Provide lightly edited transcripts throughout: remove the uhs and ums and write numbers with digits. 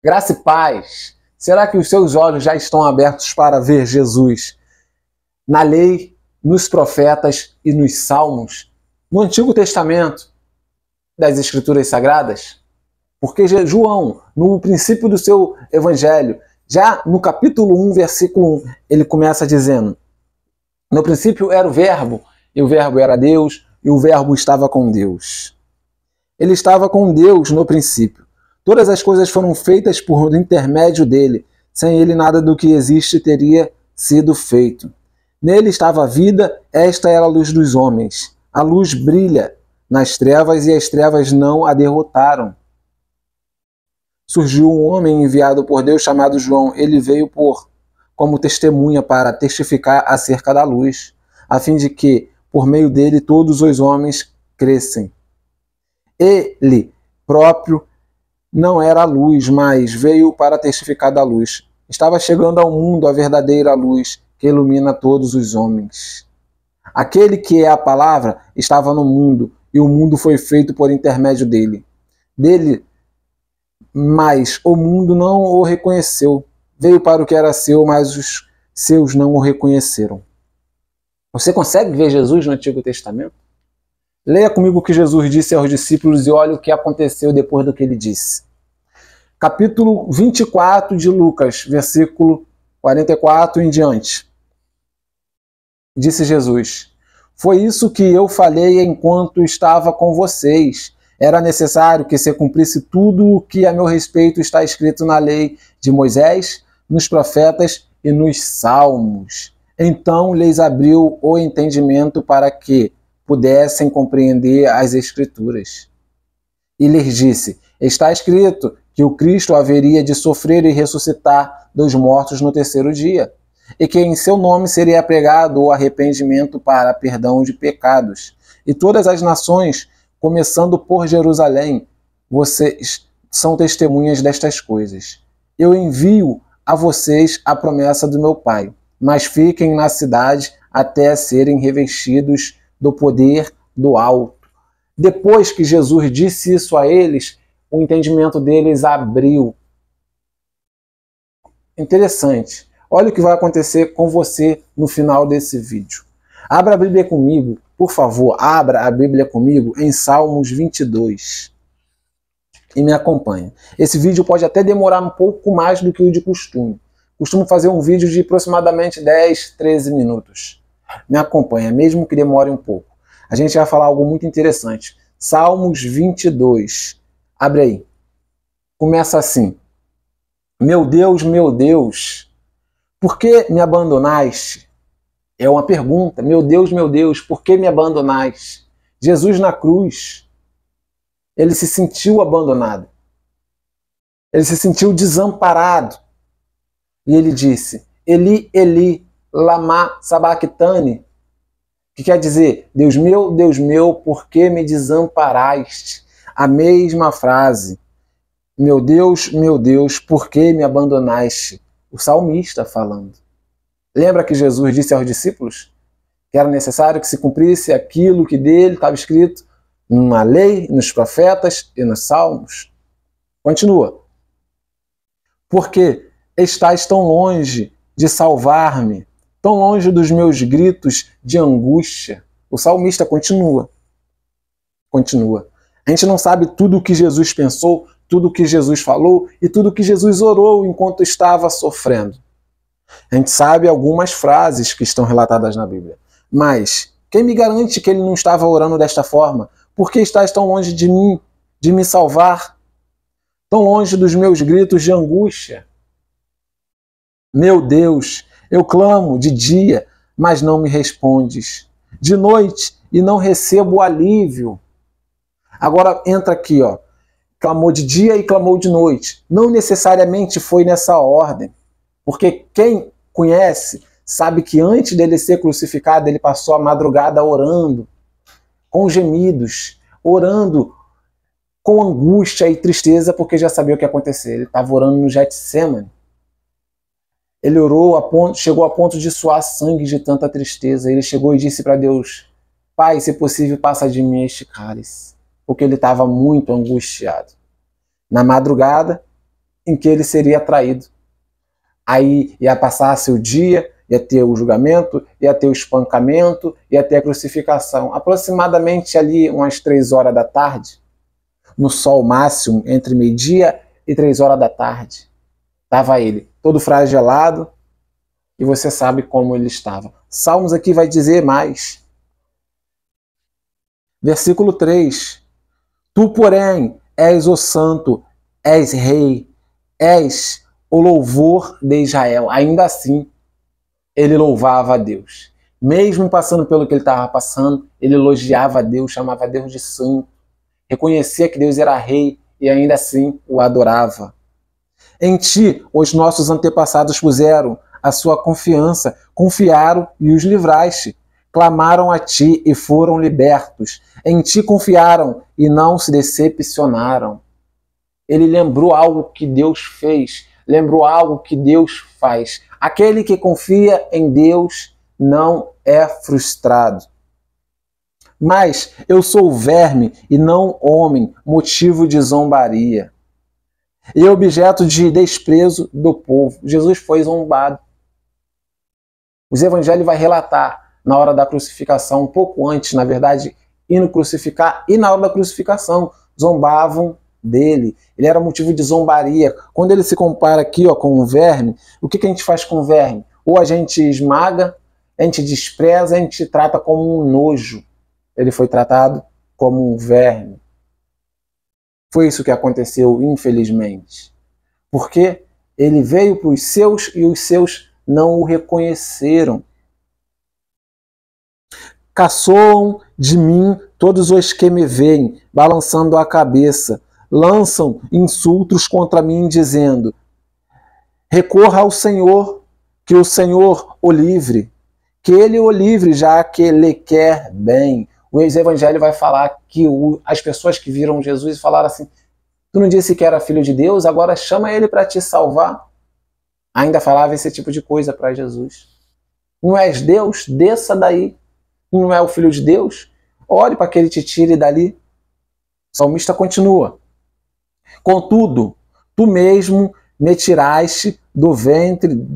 Graça e paz. Será que os seus olhos já estão abertos para ver Jesus na lei, nos profetas e nos salmos, no Antigo Testamento das Escrituras Sagradas? Porque João, no princípio do seu evangelho, já no capítulo 1, versículo 1, ele começa dizendo: no princípio era o Verbo, e o Verbo era Deus, e o Verbo estava com Deus. Ele estava com Deus no princípio. Todas as coisas foram feitas por intermédio dele. Sem ele, nada do que existe teria sido feito. Nele estava a vida, esta era a luz dos homens. A luz brilha nas trevas e as trevas não a derrotaram. Surgiu um homem enviado por Deus chamado João. Ele veio como testemunha para testificar acerca da luz, a fim de que, por meio dele, todos os homens crescem. Ele próprio não era a luz, mas veio para testificar da luz. Estava chegando ao mundo a verdadeira luz, que ilumina todos os homens. Aquele que é a palavra estava no mundo, e o mundo foi feito por intermédio dele. Mas o mundo não o reconheceu. Veio para o que era seu, mas os seus não o reconheceram. Você consegue ver Jesus no Antigo Testamento? Leia comigo o que Jesus disse aos discípulos e olhe o que aconteceu depois do que ele disse. Capítulo 24 de Lucas, versículo 44 em diante. Disse Jesus: foi isso que eu falei enquanto estava com vocês. Era necessário que se cumprisse tudo o que a meu respeito está escrito na lei de Moisés, nos profetas e nos salmos. Então lhes abriu o entendimento para que pudessem compreender as Escrituras. E lhes disse: está escrito que o Cristo haveria de sofrer e ressuscitar dos mortos no terceiro dia, e que em seu nome seria pregado o arrependimento para perdão de pecados. E todas as nações, começando por Jerusalém, vocês são testemunhas destas coisas. Eu envio a vocês a promessa do meu Pai, mas fiquem na cidade até serem revestidos do poder do alto. Depois que Jesus disse isso a eles, o entendimento deles abriu. Interessante. Olha o que vai acontecer com você no final desse vídeo. Abra a Bíblia comigo, por favor, abra a Bíblia comigo em Salmos 22 e me acompanhe. Esse vídeo pode até demorar um pouco mais do que o de costume. Costumo fazer um vídeo de aproximadamente 10, 13 minutos. Me acompanha, mesmo que demore um pouco. A gente vai falar algo muito interessante. Salmos 22. Abre aí. Começa assim: meu Deus, por que me abandonaste? É uma pergunta. Meu Deus, por que me abandonaste? Jesus na cruz, ele se sentiu abandonado. Ele se sentiu desamparado. E ele disse: Eli, Eli, lama sabachthani, que quer dizer: Deus meu, por que me desamparaste? A mesma frase. Meu Deus, por que me abandonaste? O salmista falando. Lembra que Jesus disse aos discípulos que era necessário que se cumprisse aquilo que dele estava escrito na lei, nos profetas e nos salmos? Continua. Porque estás tão longe de salvar-me, tão longe dos meus gritos de angústia. O salmista continua. A gente não sabe tudo o que Jesus pensou, tudo o que Jesus falou e tudo o que Jesus orou enquanto estava sofrendo. A gente sabe algumas frases que estão relatadas na Bíblia. Mas quem me garante que ele não estava orando desta forma? Por que estás tão longe de mim, de me salvar? Tão longe dos meus gritos de angústia? Meu Deus, eu clamo de dia, mas não me respondes. De noite e não recebo alívio. Agora entra aqui, ó. Clamou de dia e clamou de noite. Não necessariamente foi nessa ordem. Porque quem conhece sabe que antes dele ser crucificado, ele passou a madrugada orando, com gemidos, orando com angústia e tristeza, porque já sabia o que ia acontecer. Ele estava orando no Getsemane. Ele orou, chegou a ponto de suar sangue de tanta tristeza. Ele chegou e disse para Deus: Pai, se possível, passa de mim este cálice. Porque ele estava muito angustiado. Na madrugada, em que ele seria traído. Aí ia passar-se o dia, ia ter o julgamento, ia ter o espancamento, ia ter a crucificação. Aproximadamente ali umas 3 horas da tarde, no sol máximo, entre meio-dia e 3 horas da tarde, estava ele, todo flagelado, e você sabe como ele estava. Salmos aqui vai dizer mais. Versículo 3. Tu, porém, és o santo, és rei, és o louvor de Israel. Ainda assim, ele louvava a Deus. Mesmo passando pelo que ele estava passando, ele elogiava a Deus, chamava a Deus de santo, reconhecia que Deus era rei e ainda assim o adorava. Em ti, os nossos antepassados puseram a sua confiança, confiaram e os livraste. Clamaram a ti e foram libertos. Em ti confiaram e não se decepcionaram. Ele lembrou algo que Deus fez, lembrou algo que Deus faz. Aquele que confia em Deus não é frustrado. Mas eu sou verme e não homem, motivo de zombaria e objeto de desprezo do povo. Jesus foi zombado. Os evangelhos vai relatar na hora da crucificação, um pouco antes, na verdade, indo crucificar, e na hora da crucificação, zombavam dele. Ele era motivo de zombaria. Quando ele se compara aqui com o verme, o que a gente faz com o verme? Ou a gente esmaga, a gente despreza, a gente trata como um nojo. Ele foi tratado como um verme. Foi isso que aconteceu, infelizmente. Porque ele veio para os seus e os seus não o reconheceram. Caçoam de mim todos os que me veem, balançando a cabeça. Lançam insultos contra mim, dizendo: recorra ao Senhor, que o Senhor o livre. Que ele o livre, já que ele quer bem. O ex-evangelho vai falar que as pessoas que viram Jesus falaram assim: tu não disse que era filho de Deus, agora chama ele para te salvar. Ainda falava esse tipo de coisa para Jesus. Não és Deus? Desça daí. Não é o filho de Deus? Ore para que ele te tire dali. O salmista continua. Contudo, tu mesmo me tiraste do ventre,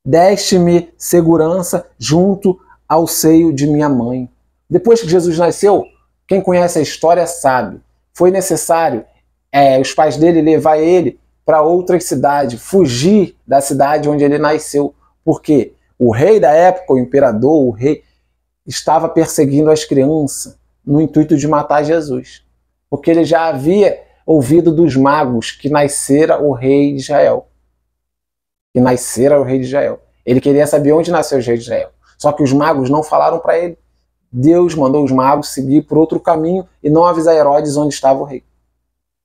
deste-me segurança junto ao seio de minha mãe. Depois que Jesus nasceu, quem conhece a história sabe, foi necessário os pais dele levar ele para outra cidade, fugir da cidade onde ele nasceu, porque o rei da época, o imperador, o rei, estava perseguindo as crianças no intuito de matar Jesus, porque ele já havia ouvido dos magos que nascera o rei de Israel. Que nascera o rei de Israel. Ele queria saber onde nasceu o rei de Israel. Só que os magos não falaram para ele. Deus mandou os magos seguir por outro caminho e não avisar Herodes onde estava o rei.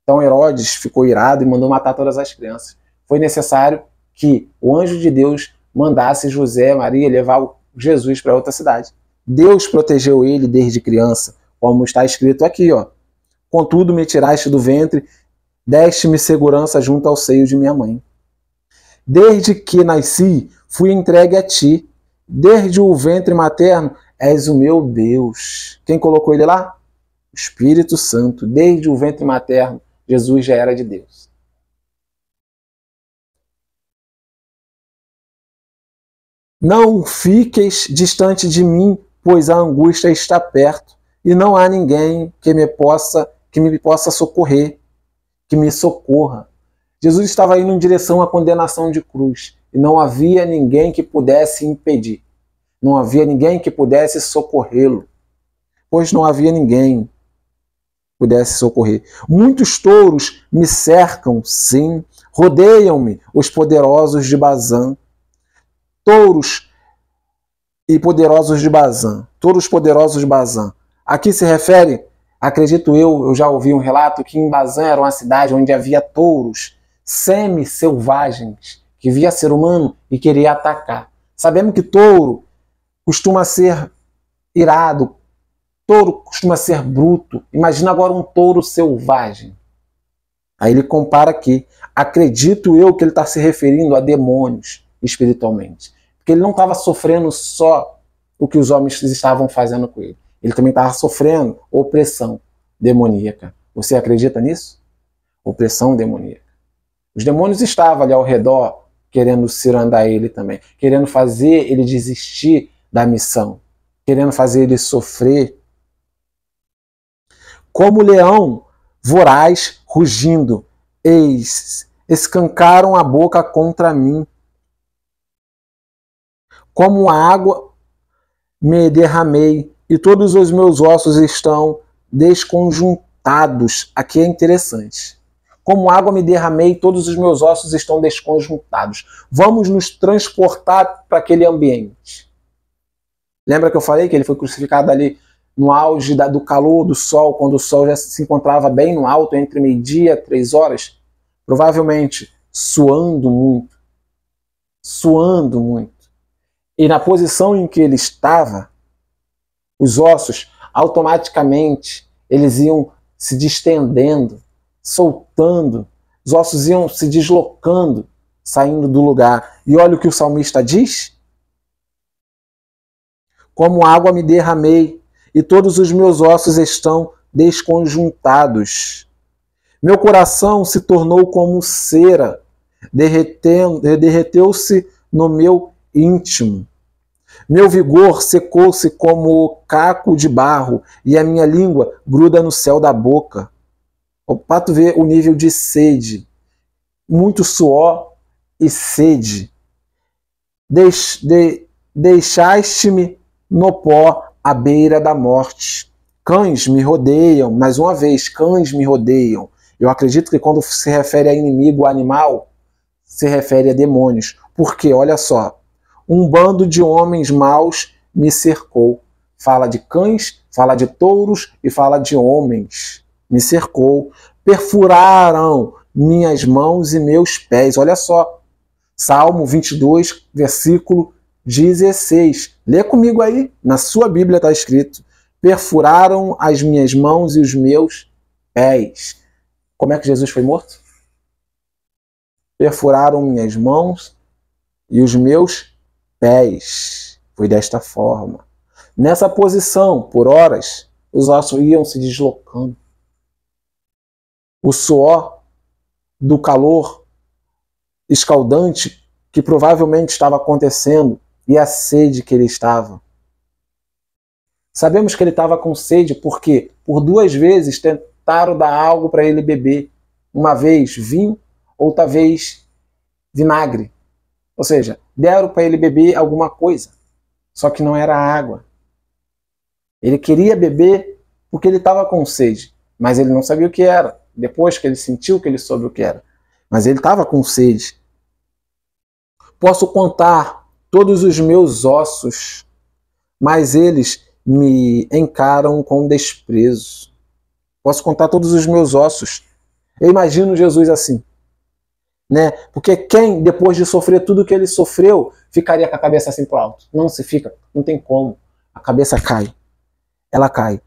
Então Herodes ficou irado e mandou matar todas as crianças. Foi necessário que o anjo de Deus mandasse José e Maria levar Jesus para outra cidade. Deus protegeu ele desde criança, como está escrito aqui, Contudo, me tiraste do ventre, deste-me segurança junto ao seio de minha mãe. Desde que nasci, fui entregue a ti. Desde o ventre materno, és o meu Deus. Quem colocou ele lá? O Espírito Santo. Desde o ventre materno, Jesus já era de Deus. Não fiqueis distante de mim, pois a angústia está perto, e não há ninguém que me possa socorrer, que me socorra. Jesus estava indo em direção à condenação de cruz, e não havia ninguém que pudesse impedir. Não havia ninguém que pudesse socorrê-lo, pois não havia ninguém que pudesse socorrer. Muitos touros me cercam, sim, rodeiam-me os poderosos de Bazã. Touros e poderosos de Bazã. Touros poderosos de Bazã. Aqui se refere, acredito eu já ouvi um relato que em Bazã era uma cidade onde havia touros semi-selvagens que via ser humano e queria atacar. Sabemos que touro costuma ser irado, touro costuma ser bruto. Imagina agora um touro selvagem. Aí ele compara aqui. Acredito eu que ele está se referindo a demônios espiritualmente. Porque ele não estava sofrendo só o que os homens estavam fazendo com ele. Ele também estava sofrendo opressão demoníaca. Você acredita nisso? Opressão demoníaca. Os demônios estavam ali ao redor, querendo cirandar ele também, querendo fazer ele desistir da missão, querendo fazer ele sofrer. Como leão voraz rugindo, eis, escancaram a boca contra mim. Como água me derramei, e todos os meus ossos estão desconjuntados. Aqui é interessante. Como água me derramei, todos os meus ossos estão desconjuntados. Vamos nos transportar para aquele ambiente. Lembra que eu falei que ele foi crucificado ali no auge do calor do sol, quando o sol já se encontrava bem no alto, entre meio-dia e 3 horas? Provavelmente suando muito. Suando muito. E na posição em que ele estava, os ossos automaticamente eles iam se distendendo, soltando, os ossos iam se deslocando, saindo do lugar. E olha o que o salmista diz: como água me derramei, e todos os meus ossos estão desconjuntados. Meu coração se tornou como cera, derreteu-se no meu íntimo. Meu vigor secou-se como caco de barro, e a minha língua gruda no céu da boca. Para tu ver o nível de sede, muito suor e sede. Deixaste-me no pó à beira da morte. Cães me rodeiam, mais uma vez, cães me rodeiam. Eu acredito que quando se refere a inimigo animal, se refere a demônios. Porque, olha só, um bando de homens maus me cercou. Fala de cães, fala de touros e fala de homens. Me cercou. Perfuraram minhas mãos e meus pés. Olha só. Salmo 22, versículo 16. Lê comigo aí. Na sua Bíblia está escrito: perfuraram as minhas mãos e os meus pés. Como é que Jesus foi morto? Perfuraram minhas mãos e os meus pés. Foi desta forma. Nessa posição, por horas, os ossos iam se deslocando. O suor do calor escaldante que provavelmente estava acontecendo e a sede que ele estava. Sabemos que ele estava com sede porque por 2 vezes tentaram dar algo para ele beber. Uma vez vinho, outra vez vinagre. Ou seja, deram para ele beber alguma coisa, só que não era água. Ele queria beber porque ele estava com sede, mas ele não sabia o que era. Depois que ele sentiu que ele soube o que era. Mas ele estava com sede. Posso contar todos os meus ossos, mas eles me encaram com desprezo. Posso contar todos os meus ossos. Eu imagino Jesus assim, né? Porque quem, depois de sofrer tudo que ele sofreu, ficaria com a cabeça assim pro alto? Não se fica, não tem como. A cabeça cai. Ela cai.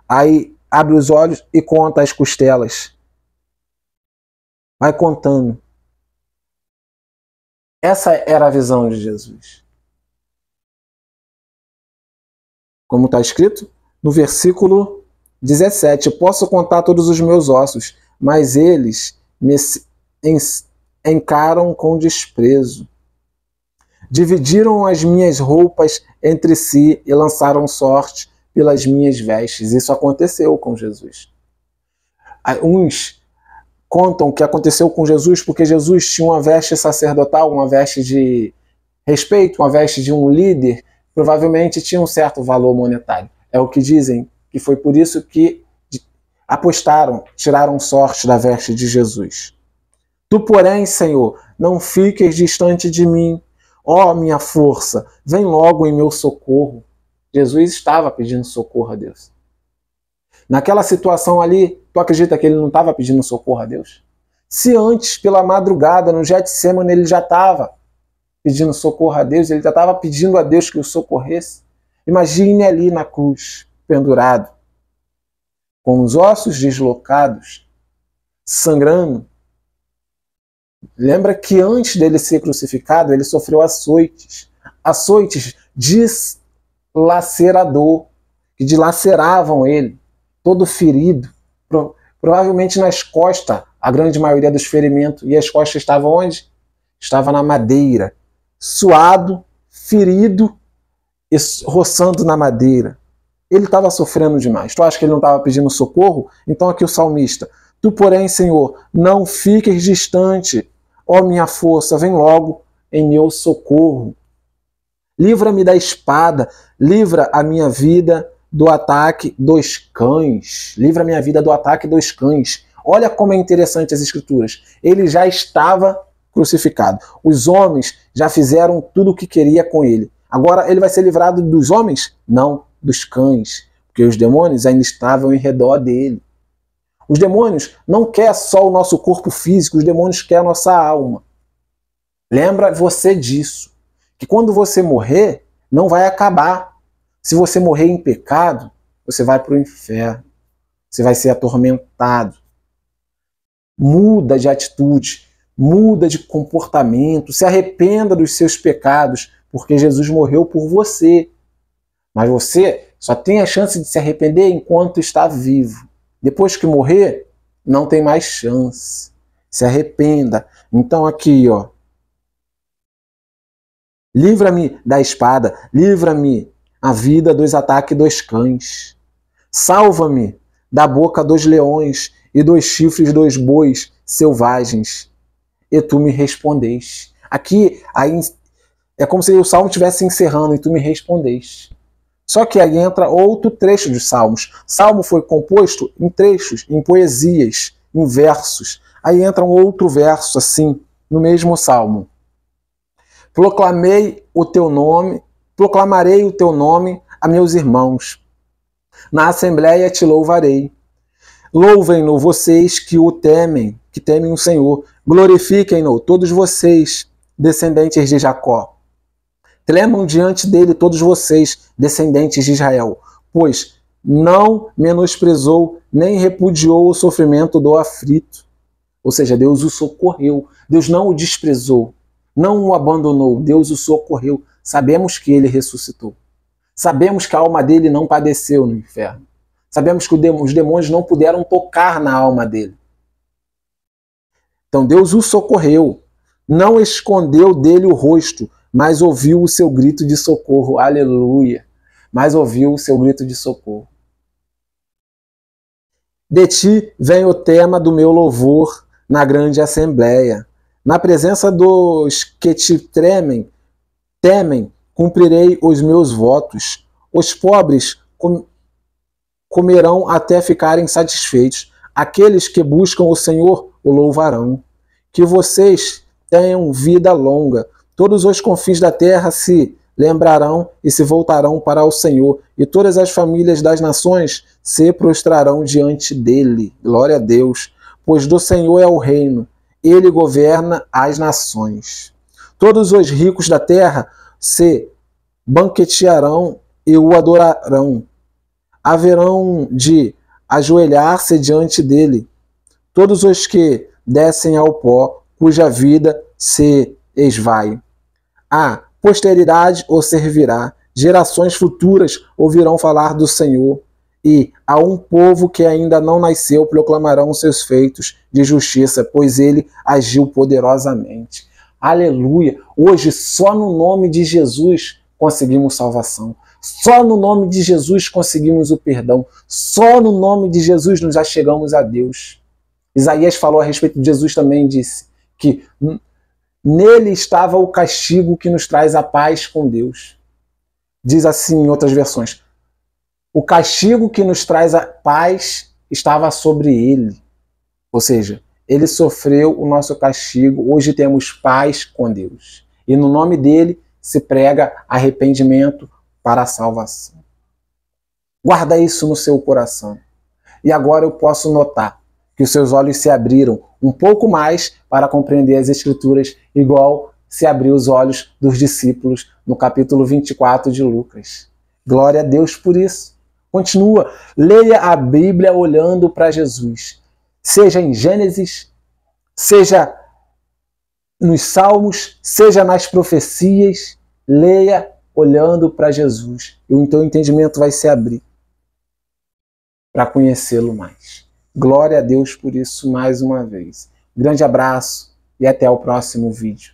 Aí abre os olhos e conta as costelas. Vai contando. Essa era a visão de Jesus. Como está escrito no versículo 17: posso contar todos os meus ossos, mas eles me encaram com desprezo. Dividiram as minhas roupas entre si e lançaram sorte pelas minhas vestes. Isso aconteceu com Jesus. Uns contam que aconteceu com Jesus porque Jesus tinha uma veste sacerdotal, uma veste de respeito, uma veste de um líder, provavelmente tinha um certo valor monetário. É o que dizem, que foi por isso que apostaram, tiraram sorte da veste de Jesus. Tu, porém, Senhor, não fiques distante de mim. Ó minha força, vem logo em meu socorro. Jesus estava pedindo socorro a Deus. Naquela situação ali, tu acredita que ele não estava pedindo socorro a Deus? Se antes, pela madrugada, no Getsemane, ele já estava pedindo socorro a Deus, ele já estava pedindo a Deus que o socorresse. Imagine ali na cruz, pendurado, com os ossos deslocados, sangrando. Lembra que antes dele ser crucificado, ele sofreu açoites. Açoites dilacerador, que dilaceravam ele, todo ferido, provavelmente nas costas, a grande maioria dos ferimentos, e as costas estavam onde? Estava na madeira, suado, ferido e roçando na madeira. Ele estava sofrendo demais. Tu acha que ele não estava pedindo socorro? Então aqui o salmista: tu, porém, Senhor, não fiques distante, ó minha força, vem logo em meu socorro. Livra-me da espada, livra a minha vida do ataque dos cães. Livra a minha vida do ataque dos cães. Olha como é interessante as escrituras. Ele já estava crucificado. Os homens já fizeram tudo o que queria com ele. Agora ele vai ser livrado dos homens? Não, dos cães. Porque os demônios ainda estavam em redor dele. Os demônios não querem só o nosso corpo físico, os demônios querem a nossa alma. Lembra você disso. Que quando você morrer, não vai acabar. Se você morrer em pecado, você vai para o inferno. Você vai ser atormentado. Muda de atitude, muda de comportamento, se arrependa dos seus pecados, porque Jesus morreu por você. Mas você só tem a chance de se arrepender enquanto está vivo. Depois que morrer, não tem mais chance. Se arrependa. Então aqui, ó. Livra-me da espada, livra-me a vida dos ataques dos cães. Salva-me da boca dos leões e dos chifres dos bois selvagens. E tu me respondeste. Aqui aí, é como se o salmo estivesse encerrando e tu me respondeste. Só que aí entra outro trecho dos salmos. Salmo foi composto em trechos, em poesias, em versos. Aí entra um outro verso assim, no mesmo salmo. Proclamarei o teu nome a meus irmãos. Na assembleia te louvarei. Louvem-no vocês que o temem, que temem o Senhor. Glorifiquem-no todos vocês, descendentes de Jacó. Tremam diante dele todos vocês, descendentes de Israel, pois não menosprezou nem repudiou o sofrimento do aflito. Ou seja, Deus o socorreu. Deus não o desprezou. Não o abandonou, Deus o socorreu. Sabemos que ele ressuscitou. Sabemos que a alma dele não padeceu no inferno. Sabemos que os demônios não puderam tocar na alma dele. Então Deus o socorreu. Não escondeu dele o rosto, mas ouviu o seu grito de socorro. Aleluia! Mas ouviu o seu grito de socorro. De ti vem o tema do meu louvor na grande assembleia. Na presença dos que te temem, cumprirei os meus votos. Os pobres comerão até ficarem satisfeitos. Aqueles que buscam o Senhor o louvarão. Que vocês tenham vida longa. Todos os confins da terra se lembrarão e se voltarão para o Senhor. E todas as famílias das nações se prostrarão diante dele. Glória a Deus. Pois do Senhor é o reino. Ele governa as nações. Todos os ricos da terra se banquetearão e o adorarão. Haverão de ajoelhar-se diante dele. Todos os que descem ao pó, cuja vida se esvai. A posteridade o servirá. Gerações futuras ouvirão falar do Senhor. E a um povo que ainda não nasceu proclamarão seus feitos de justiça, pois ele agiu poderosamente. Aleluia! Hoje, só no nome de Jesus conseguimos salvação. Só no nome de Jesus conseguimos o perdão. Só no nome de Jesus nos achegamos a Deus. Isaías falou a respeito de Jesus também, disse que nele estava o castigo que nos traz a paz com Deus. Diz assim em outras versões: o castigo que nos traz a paz estava sobre ele. Ou seja, ele sofreu o nosso castigo. Hoje temos paz com Deus. E no nome dele se prega arrependimento para a salvação. Guarda isso no seu coração. E agora eu posso notar que os seus olhos se abriram um pouco mais para compreender as Escrituras, igual se abriu os olhos dos discípulos no capítulo 24 de Lucas. Glória a Deus por isso. Continua, leia a Bíblia olhando para Jesus. Seja em Gênesis, seja nos Salmos, seja nas profecias, leia olhando para Jesus. E o teu entendimento vai se abrir para conhecê-lo mais. Glória a Deus por isso mais uma vez. Grande abraço e até o próximo vídeo.